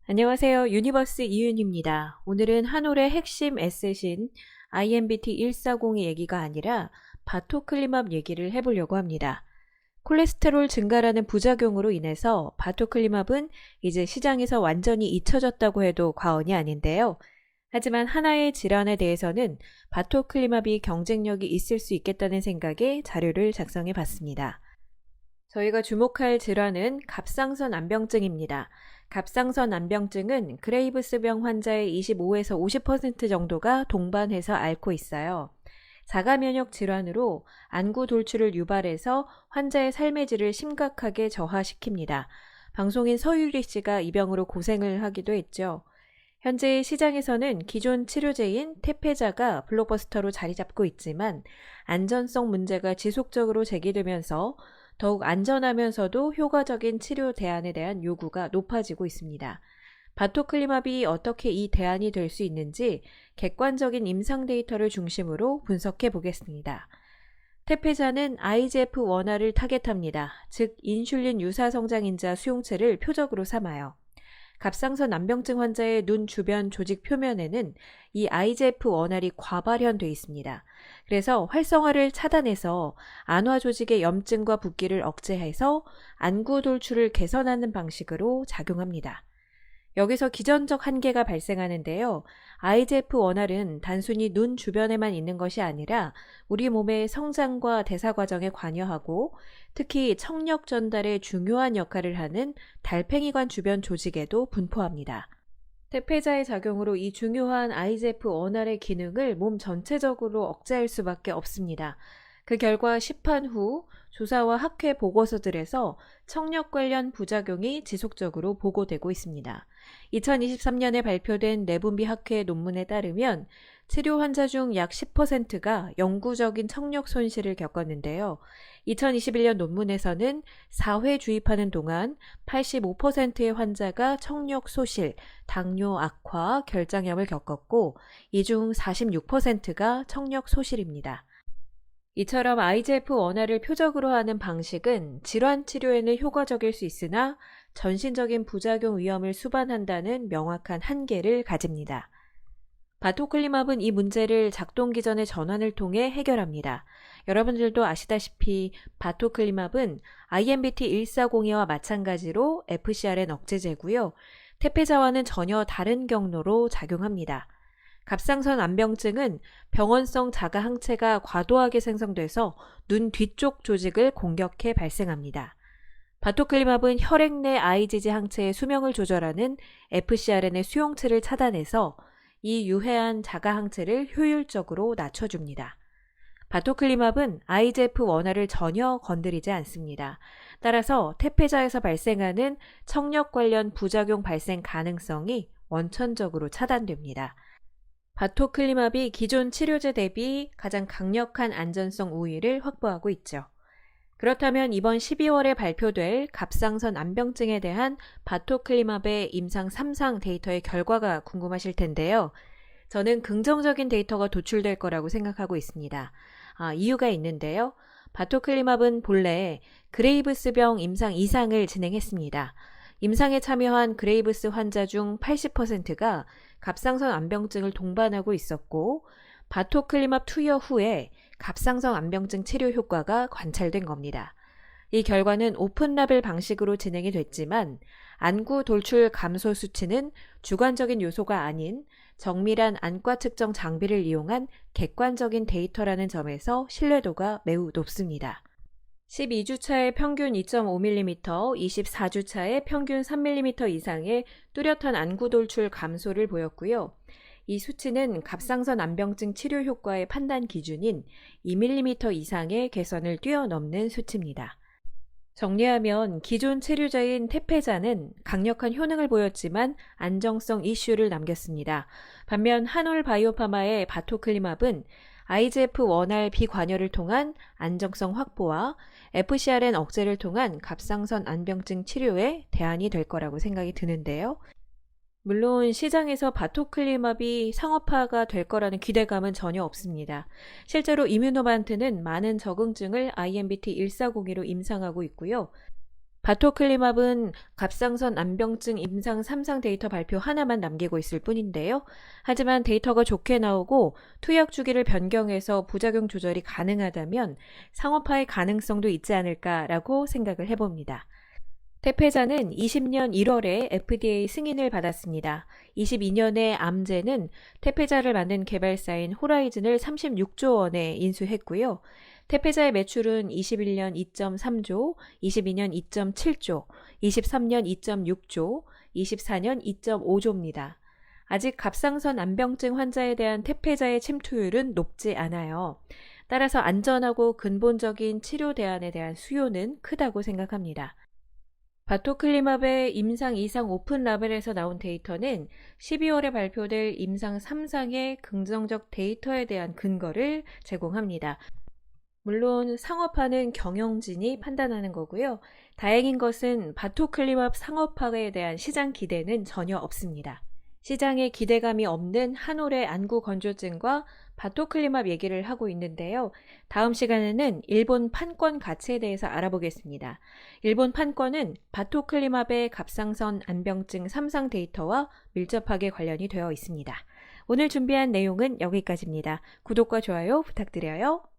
안녕하세요. 유니버스 이윤입니다. 오늘은 한올의 핵심 에셋인 IMBT140의 얘기가 아니라 바토클리맙 얘기를 해보려고 합니다. 콜레스테롤 증가라는 부작용으로 인해서 바토클리맙은 이제 시장에서 완전히 잊혀졌다고 해도 과언이 아닌데요. 하지만 하나의 질환에 대해서는 바토클리맙이 경쟁력이 있을 수 있겠다는 생각에 자료를 작성해 봤습니다. 저희가 주목할 질환은 갑상선 암병증입니다. 갑상선 암병증은 그레이브스병 환자의 25에서 50% 정도가 동반해서 앓고 있어요. 자가면역 질환으로 안구 돌출을 유발해서 환자의 삶의 질을 심각하게 저하시킵니다. 방송인 서유리 씨가 이 병으로 고생을 하기도 했죠. 현재 시장에서는 기존 치료제인 테페자가 블록버스터로 자리 잡고 있지만 안전성 문제가 지속적으로 제기되면서 더욱 안전하면서도 효과적인 치료 대안에 대한 요구가 높아지고 있습니다. 바토클리맙이 어떻게 이 대안이 될 수 있는지 객관적인 임상 데이터를 중심으로 분석해 보겠습니다. 테페자는 IGF-1R을 타겟합니다. 즉 인슐린 유사 성장인자 수용체를 표적으로 삼아요. 갑상선 암병증 환자의 눈 주변 조직 표면에는 이 IGF-1R이 과발현되어 있습니다. 그래서 활성화를 차단해서 안화 조직의 염증과 붓기를 억제해서 안구 돌출을 개선하는 방식으로 작용합니다. 여기서 기전적 한계가 발생하는데요. IGF-1R은 단순히 눈 주변에만 있는 것이 아니라 우리 몸의 성장과 대사 과정에 관여하고 특히 청력 전달에 중요한 역할을 하는 달팽이관 주변 조직에도 분포합니다. 테페자의 작용으로 이 중요한 IGF-1R의 기능을 몸 전체적으로 억제할 수밖에 없습니다. 그 결과 시판 후 조사와 학회 보고서들에서 청력 관련 부작용이 지속적으로 보고되고 있습니다. 2023년에 발표된 내분비 학회 논문에 따르면 치료 환자 중 약 10%가 영구적인 청력 손실을 겪었는데요. 2021년 논문에서는 4회 주입하는 동안 85%의 환자가 청력 소실, 당뇨 악화, 결장염을 겪었고 이 중 46%가 청력 소실입니다. 이처럼 IGF-1R을 표적으로 하는 방식은 질환 치료에는 효과적일 수 있으나 전신적인 부작용 위험을 수반한다는 명확한 한계를 가집니다. 바토클리맙은 이 문제를 작동 기전의 전환을 통해 해결합니다. 여러분들도 아시다시피 바토클리맙은 IMBT140와 마찬가지로 FcRn 억제제고요. 테페자와는 전혀 다른 경로로 작용합니다. 갑상선 암병증은 병원성 자가 항체가 과도하게 생성돼서 눈 뒤쪽 조직을 공격해 발생합니다. 바토클리맙은 혈액 내 IgG 항체의 수명을 조절하는 FcRn의 수용체를 차단해서 이 유해한 자가 항체를 효율적으로 낮춰줍니다. 바토클리맙은 IGF-1R을 전혀 건드리지 않습니다. 따라서 테페자에서 발생하는 청력 관련 부작용 발생 가능성이 원천적으로 차단됩니다. 바토클리맙이 기존 치료제 대비 가장 강력한 안전성 우위를 확보하고 있죠. 그렇다면 이번 12월에 발표될 갑상선 암병증에 대한 바토클리맙의 임상 3상 데이터의 결과가 궁금하실 텐데요. 저는 긍정적인 데이터가 도출될 거라고 생각하고 있습니다. 이유가 있는데요. 바토클리맙은 본래 그레이브스병 임상 2상을 진행했습니다. 임상에 참여한 그레이브스 환자 중 80%가 갑상선 암병증을 동반하고 있었고 바토클리맙 투여 후에 갑상선 암병증 치료 효과가 관찰된 겁니다. 이 결과는 오픈 라벨 방식으로 진행이 됐지만 안구 돌출 감소 수치는 주관적인 요소가 아닌 정밀한 안과 측정 장비를 이용한 객관적인 데이터라는 점에서 신뢰도가 매우 높습니다. 12주차의 평균 2.5mm, 24주차의 평균 3mm 이상의 뚜렷한 안구 돌출 감소를 보였고요. 이 수치는 갑상선 암병증 치료 효과의 판단 기준인 2mm 이상의 개선을 뛰어넘는 수치입니다. 정리하면 기존 치료제인 테페자는 강력한 효능을 보였지만 안정성 이슈를 남겼습니다. 반면 한올 바이오파마의 바토클리맙은 IGF-1R 비관여를 통한 안정성 확보와 FcRn 억제를 통한 갑상선 암병증 치료에 대안이 될 거라고 생각이 드는데요. 물론 시장에서 바토클리맙이 상업화가 될 거라는 기대감은 전혀 없습니다. 실제로 이뮤노반트는 많은 적응증을 IMBT1402로 임상하고 있고요. 바토클리맙은 갑상선 암병증 임상 3상 데이터 발표 하나만 남기고 있을 뿐인데요. 하지만 데이터가 좋게 나오고 투약 주기를 변경해서 부작용 조절이 가능하다면 상업화의 가능성도 있지 않을까라고 생각을 해봅니다. 테페자는 20년 1월에 FDA 승인을 받았습니다. 22년에 암제는 테페자를 만든 개발사인 호라이즌을 36조 원에 인수했고요. 테페자의 매출은 21년 2.3조, 22년 2.7조, 23년 2.6조, 24년 2.5조입니다. 아직 갑상선 암병증 환자에 대한 테페자의 침투율은 높지 않아요. 따라서 안전하고 근본적인 치료 대안에 대한 수요는 크다고 생각합니다. 바토클리맙의 임상 2상 오픈 라벨에서 나온 데이터는 12월에 발표될 임상 3상의 긍정적 데이터에 대한 근거를 제공합니다. 물론 상업화는 경영진이 판단하는 거고요. 다행인 것은 바토클리맙 상업화에 대한 시장 기대는 전혀 없습니다. 시장에 기대감이 없는 한올의 안구 건조증과 바토클리맙 얘기를 하고 있는데요. 다음 시간에는 일본 판권 가치에 대해서 알아보겠습니다. 일본 판권은 바토클리맙의 갑상선 암병증 3상 데이터와 밀접하게 관련이 되어 있습니다. 오늘 준비한 내용은 여기까지입니다. 구독과 좋아요 부탁드려요.